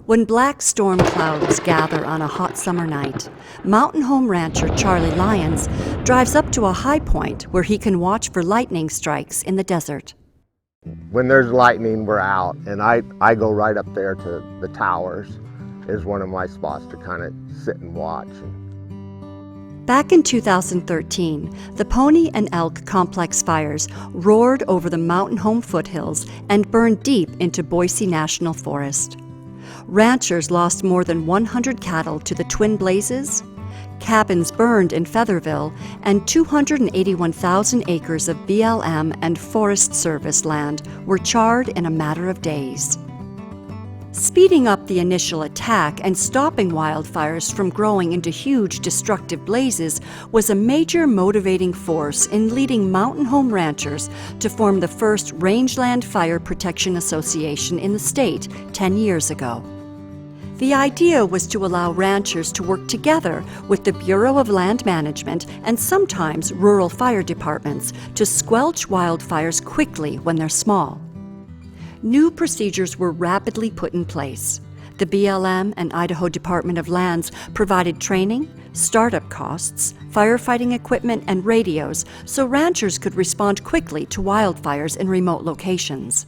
When black storm clouds gather on a hot summer night, mountain home rancher Charlie Lyons drives up to a high point where he can watch for lightning strikes in the desert. When there's lightning, we're out, and I go right up there to the towers, is one of my spots to kind of sit and watch. Back in 2013, the Pony and Elk complex fires roared over the mountain home foothills and burned deep into Boise National Forest. Ranchers lost more than 100 cattle to the twin blazes, cabins burned in Featherville, and 281,000 acres of BLM and Forest Service land were charred in a matter of days. Speeding up the initial attack and stopping wildfires from growing into huge destructive blazes was a major motivating force in leading mountain home ranchers to form the first Rangeland Fire Protection Association in the state 10 years ago. The idea was to allow ranchers to work together with the Bureau of Land Management and sometimes rural fire departments to squelch wildfires quickly when they're small. New procedures were rapidly put in place. The BLM and Idaho Department of Lands provided training, startup costs, firefighting equipment, and radios so ranchers could respond quickly to wildfires in remote locations.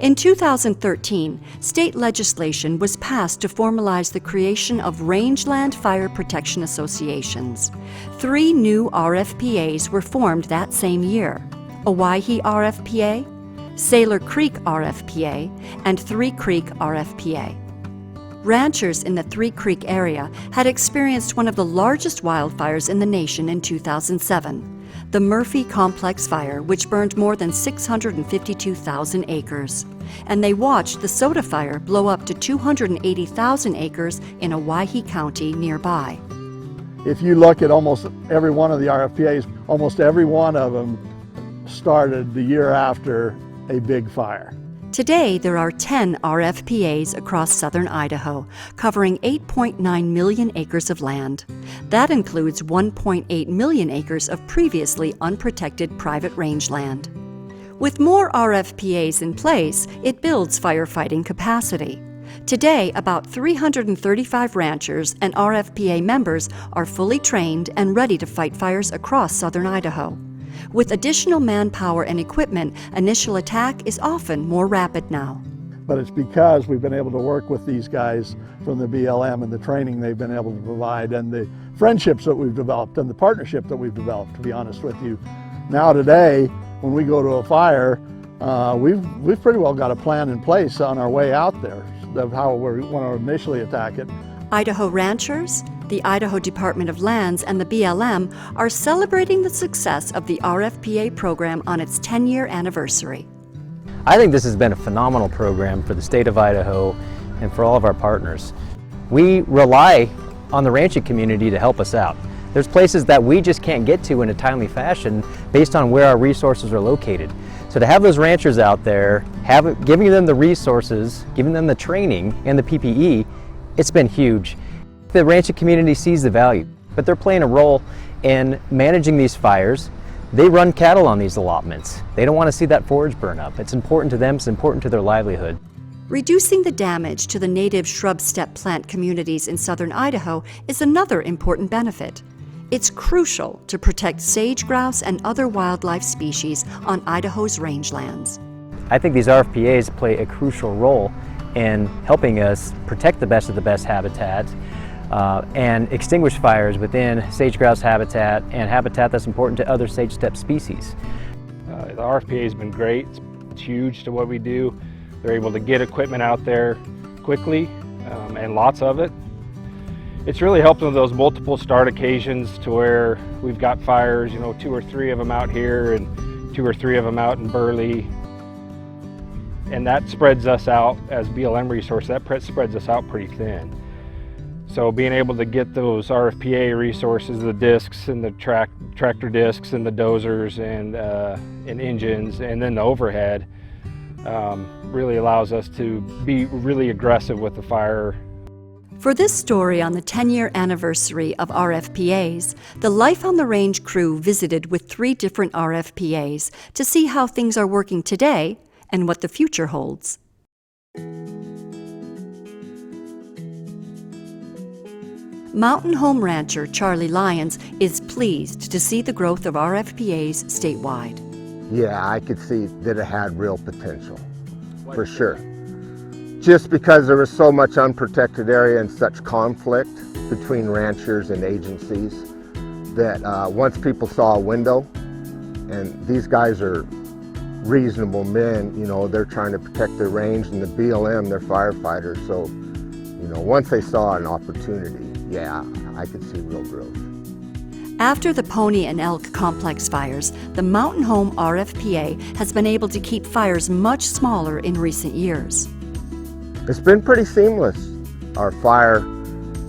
In 2013, state legislation was passed to formalize the creation of Rangeland Fire Protection Associations. 3 new RFPAs were formed that same year: Owyhee RFPA, Sailor Creek RFPA, and Three Creek RFPA. Ranchers in the Three Creek area had experienced one of the largest wildfires in the nation in 2007, the Murphy Complex Fire, which burned more than 652,000 acres. And they watched the Soda Fire blow up to 280,000 acres in Owyhee County nearby. If you look at almost every one of the RFPAs, almost every one of them started the year after a big fire. Today, there are 10 RFPAs across southern Idaho, covering 8.9 million acres of land. That includes 1.8 million acres of previously unprotected private rangeland. With more RFPAs in place, it builds firefighting capacity. Today, about 335 ranchers and RFPA members are fully trained and ready to fight fires across southern Idaho. With additional manpower and equipment, initial attack is often more rapid now. But it's because we've been able to work with these guys from the BLM and the training they've been able to provide and the friendships that we've developed and the partnership that we've developed, to be honest with you. Now today, when we go to a fire, we've pretty well got a plan in place on our way out there of how we want to initially attack it. Idaho ranchers, the Idaho Department of Lands, and the BLM are celebrating the success of the RFPA program on its 10-year anniversary. I think this has been a phenomenal program for the state of Idaho and for all of our partners. We rely on the ranching community to help us out. There's places that we just can't get to in a timely fashion based on where our resources are located. So to have those ranchers out there, giving them the resources, giving them the training and the PPE, it's been huge. The ranching community sees the value, but they're playing a role in managing these fires. They run cattle on these allotments. They don't want to see that forage burn up. It's important to them, it's important to their livelihood. Reducing the damage to the native shrub-steppe plant communities in southern Idaho is another important benefit. It's crucial to protect sage-grouse and other wildlife species on Idaho's rangelands. I think these RFPAs play a crucial role in helping us protect the best of the best habitat and extinguish fires within sage-grouse habitat and habitat that's important to other sage-steppe species. The RFPA has been great. It's huge to what we do. They're able to get equipment out there quickly and lots of it. It's really helped with those multiple start occasions to where we've got fires, 2 or 3 of them out here and 2 or 3 of them out in Burley. And that spreads us out as BLM resource, that spreads us out pretty thin. So being able to get those RFPA resources, the discs and the tractor discs and the dozers and engines and then the overhead really allows us to be really aggressive with the fire. For this story on the 10-year anniversary of RFPAs, the Life on the Range crew visited with 3 different RFPAs to see how things are working today and what the future holds. Mountain home rancher Charlie Lyons is pleased to see the growth of RFPAs statewide. Yeah, I could see that it had real potential, for sure. Just because there was so much unprotected area and such conflict between ranchers and agencies, that once people saw a window, and these guys are reasonable men, you know, they're trying to protect their range, and the BLM, they're firefighters, so, you know, once they saw an opportunity, yeah, I could see real growth. After the Pony and Elk complex fires, the Mountain Home RFPA has been able to keep fires much smaller in recent years. It's been pretty seamless. Our fire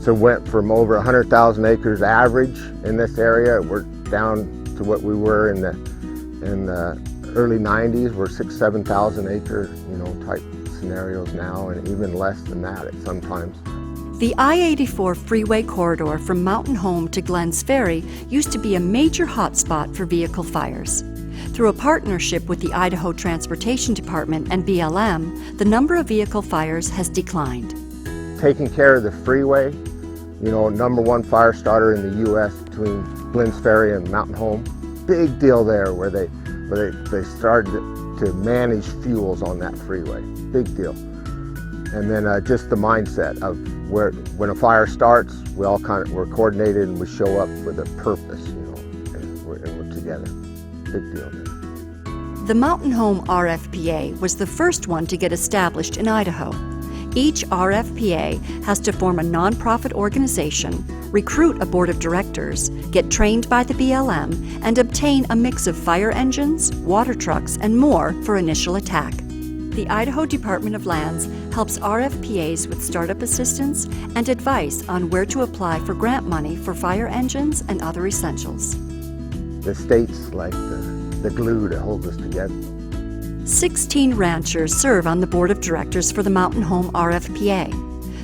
went from over 100,000 acres average in this area. We're down to what we were in the early 90s. We're 6,000–7,000 acre, you know, type scenarios now, and even less than that at sometimes. The I-84 freeway corridor from Mountain Home to Glens Ferry used to be a major hotspot for vehicle fires. Through a partnership with the Idaho Transportation Department and BLM, the number of vehicle fires has declined. Taking care of the freeway, you know, #1 fire starter in the U.S. between Glens Ferry and Mountain Home. Big deal there where they started to manage fuels on that freeway. Big deal. And then just the mindset of when a fire starts, we're coordinated and we show up with a purpose, you know, and we're together. Big deal there. The Mountain Home RFPA was the first one to get established in Idaho. Each RFPA has to form a nonprofit organization, recruit a board of directors, get trained by the BLM, and obtain a mix of fire engines, water trucks, and more for initial attack. The Idaho Department of Lands helps RFPAs with startup assistance and advice on where to apply for grant money for fire engines and other essentials. The state's like the glue that holds us together. 16 ranchers serve on the board of directors for the Mountain Home RFPA.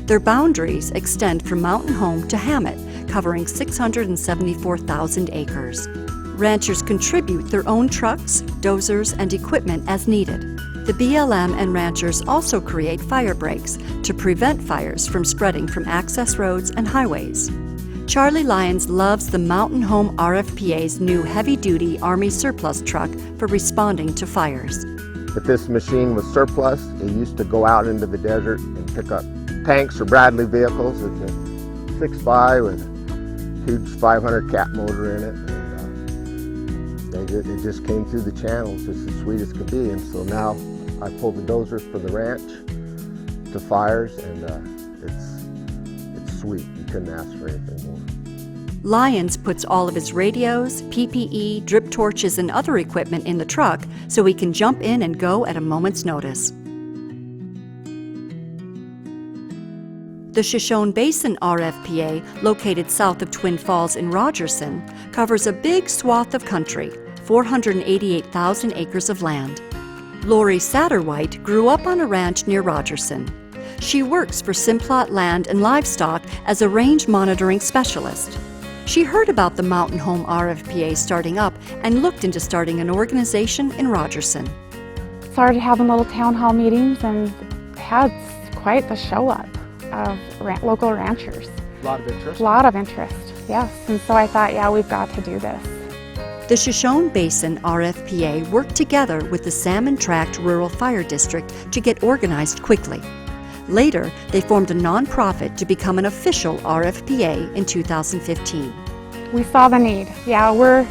Their boundaries extend from Mountain Home to Hammett, covering 674,000 acres. Ranchers contribute their own trucks, dozers, and equipment as needed. The BLM and ranchers also create fire breaks to prevent fires from spreading from access roads and highways. Charlie Lyons loves the Mountain Home RFPA's new heavy-duty Army surplus truck for responding to fires. If this machine was surplus, it used to go out into the desert and pick up tanks or Bradley vehicles. It's a 6x with a huge 500 cat motor in it. And it just came through the channels just as sweet as could be. And so now I pull the dozers for the ranch to fires, and it's sweet. You couldn't ask for anything more. Lyons puts all of his radios, PPE, drip torches, and other equipment in the truck so he can jump in and go at a moment's notice. The Shoshone Basin RFPA, located south of Twin Falls in Rogerson, covers a big swath of country, 488,000 acres of land. Lori Satterwhite grew up on a ranch near Rogerson. She works for Simplot Land and Livestock as a range monitoring specialist. She heard about the Mountain Home RFPA starting up and looked into starting an organization in Rogerson. Started having little town hall meetings and had quite the show up of local ranchers. A lot of interest? A lot of interest, yes. And so I thought, yeah, we've got to do this. The Shoshone Basin RFPA worked together with the Salmon Tract Rural Fire District to get organized quickly. Later, they formed a nonprofit to become an official RFPA in 2015. We saw the need. Yeah, we're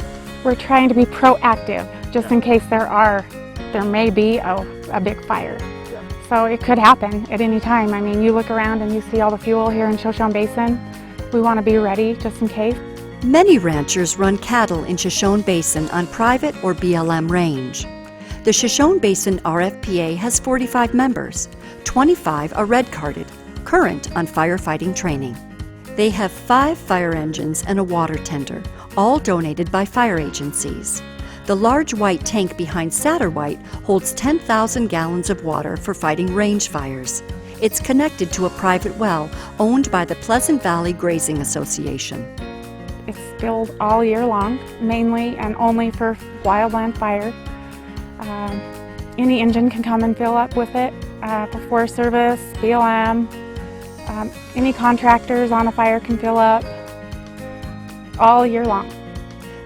trying to be proactive just in case there may be a big fire. So it could happen at any time. I mean, you look around and you see all the fuel here in Shoshone Basin. We want to be ready just in case. Many ranchers run cattle in Shoshone Basin on private or BLM range. The Shoshone Basin RFPA has 45 members. 25 are red-carded, current on firefighting training. They have 5 fire engines and a water tender, all donated by fire agencies. The large white tank behind Satterwhite holds 10,000 gallons of water for fighting range fires. It's connected to a private well owned by the Pleasant Valley Grazing Association. It's filled all year long, mainly and only for wildland fire. Any engine can come and fill up with it. For Forest Service, BLM, Any contractors on a fire can fill up all year long.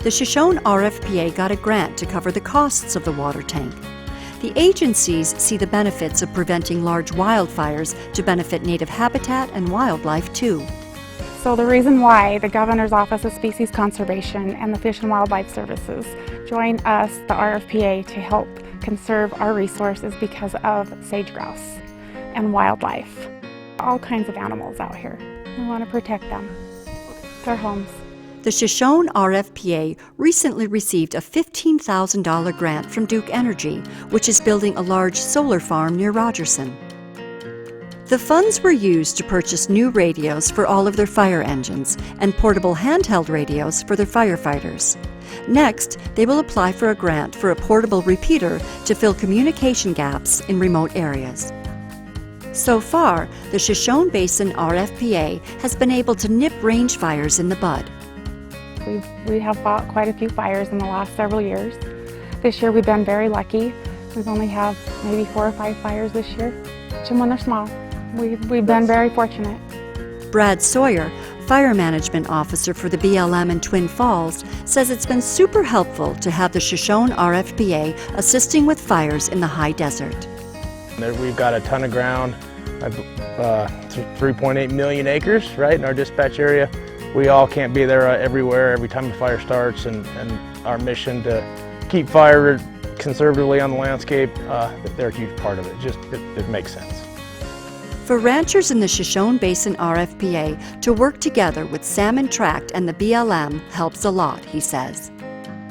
The Shoshone RFPA got a grant to cover the costs of the water tank. The agencies see the benefits of preventing large wildfires to benefit native habitat and wildlife too. So the reason why the Governor's Office of Species Conservation and the Fish and Wildlife Services joined us, the RFPA, to help conserve our resource is because of sage-grouse and wildlife. All kinds of animals out here. We want to protect them. It's our homes. The Shoshone RFPA recently received a $15,000 grant from Duke Energy, which is building a large solar farm near Rogerson. The funds were used to purchase new radios for all of their fire engines and portable handheld radios for their firefighters. Next, they will apply for a grant for a portable repeater to fill communication gaps in remote areas. So far, the Shoshone Basin RFPA has been able to nip range fires in the bud. We have fought quite a few fires in the last several years. This year we've been very lucky. We've only have maybe 4 or 5 fires this year, and when they're small. We've been very fortunate. Brad Sawyer, Fire Management Officer for the BLM in Twin Falls, says it's been super helpful to have the Shoshone RFPA assisting with fires in the high desert. We've got a ton of ground, 3.8 million acres, right, in our dispatch area. We all can't be there everywhere every time a fire starts, and our mission to keep fire conservatively on the landscape, they're a huge part of it. It makes sense. For ranchers in the Shoshone Basin RFPA to work together with Salmon Tract and the BLM helps a lot, he says.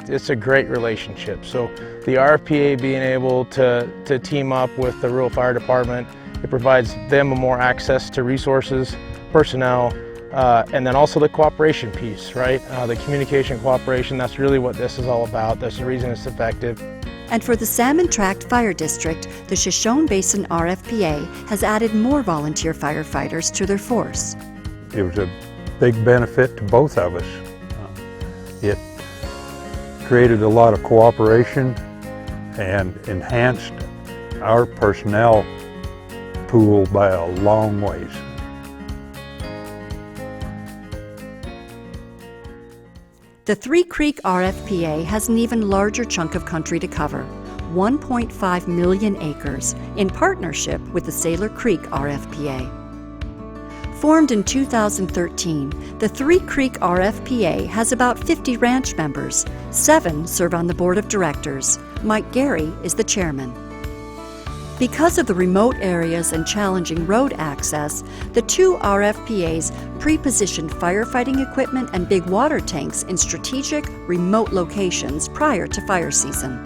It's a great relationship. So the RFPA being able to team up with the rural fire department, it provides them more access to resources, personnel, and then also the cooperation piece, right? The communication cooperation, that's really what this is all about. That's the reason it's effective. And for the Salmon Tract Fire District, the Shoshone Basin RFPA has added more volunteer firefighters to their force. It was a big benefit to both of us. It created a lot of cooperation and enhanced our personnel pool by a long ways. The Three Creek RFPA has an even larger chunk of country to cover, 1.5 million acres, in partnership with the Sailor Creek RFPA. Formed in 2013, the Three Creek RFPA has about 50 ranch members. 7 serve on the board of directors. Mike Gary is the chairman. Because of the remote areas and challenging road access, the 2 RFPAs pre-positioned firefighting equipment and big water tanks in strategic, remote locations prior to fire season.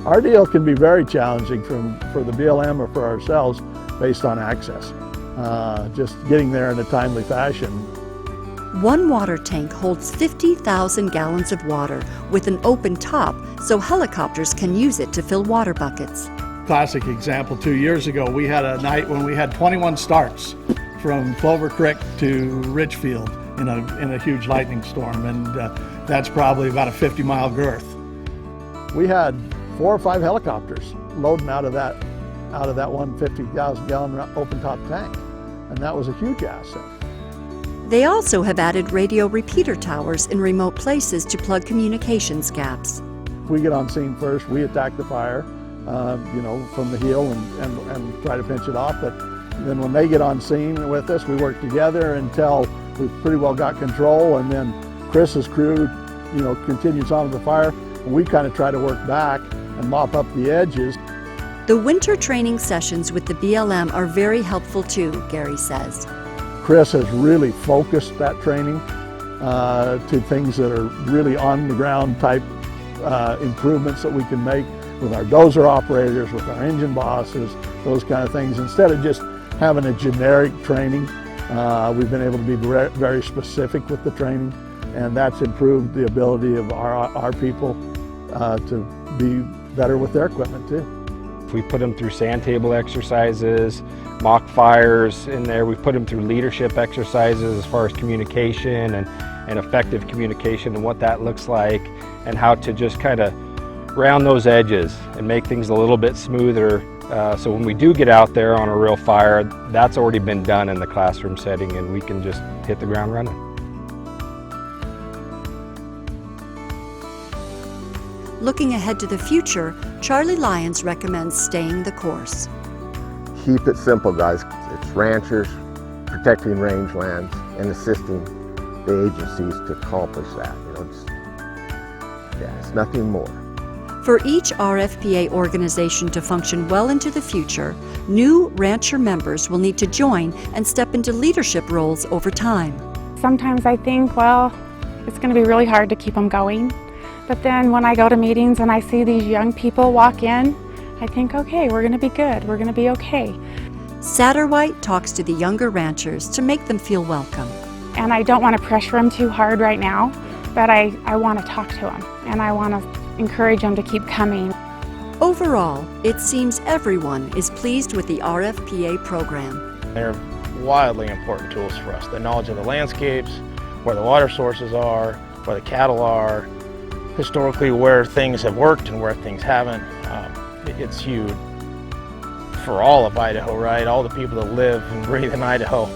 Our deal can be very challenging for the BLM or for ourselves based on access. Just getting there in a timely fashion. One water tank holds 50,000 gallons of water with an open top so helicopters can use it to fill water buckets. Classic example, 2 years ago, we had a night when we had 21 starts from Clover Creek to Richfield in a huge lightning storm, and that's probably about a 50-mile girth. We had 4 or 5 helicopters loading out of that 150,000 gallon open top tank, and that was a huge asset. They also have added radio repeater towers in remote places to plug communications gaps. We get on scene first, we attack the fire, from the heel and try to pinch it off. But then when they get on scene with us, we work together until we've pretty well got control, and then Chris's crew, continues on with the fire, and we kind of try to work back and mop up the edges. The winter training sessions with the BLM are very helpful too, Gary says. Chris has really focused that training to things that are really on the ground type improvements that we can make with our dozer operators, with our engine bosses, those kind of things. Instead of just having a generic training, we've been able to be very specific with the training, and that's improved the ability of our people to be better with their equipment too. We put them through sand table exercises, mock fires in there. We put them through leadership exercises as far as communication and effective communication and what that looks like, and how to just kind of round those edges and make things a little bit smoother. So when we do get out there on a real fire, that's already been done in the classroom setting and we can just hit the ground running. Looking ahead to the future, Charlie Lyons recommends staying the course. Keep it simple, guys. It's ranchers protecting rangelands and assisting the agencies to accomplish that. It's nothing more. For each RFPA organization to function well into the future, new rancher members will need to join and step into leadership roles over time. Sometimes I think, well, it's going to be really hard to keep them going. But then when I go to meetings and I see these young people walk in, I think, okay, we're going to be good. We're going to be okay. Satterwhite talks to the younger ranchers to make them feel welcome. And I don't want to pressure them too hard right now, but I want to talk to them and I want to encourage them to keep coming. Overall, it seems everyone is pleased with the RFPA program. They're wildly important tools for us. The knowledge of the landscapes, where the water sources are, where the cattle are, historically where things have worked and where things haven't. It's huge for all of Idaho, right? All the people that live and breathe in Idaho.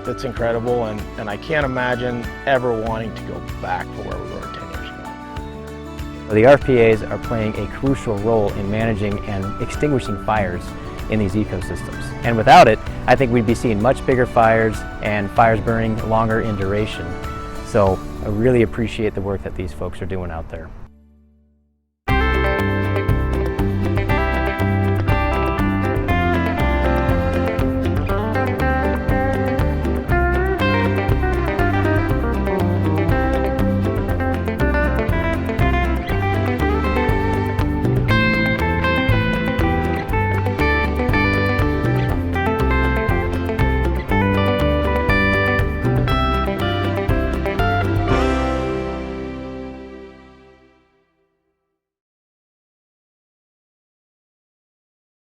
It's incredible, and I can't imagine ever wanting to go back to where we were 10 years ago. The RFPAs are playing a crucial role in managing and extinguishing fires in these ecosystems. And without it, I think we'd be seeing much bigger fires and fires burning longer in duration. So I really appreciate the work that these folks are doing out there.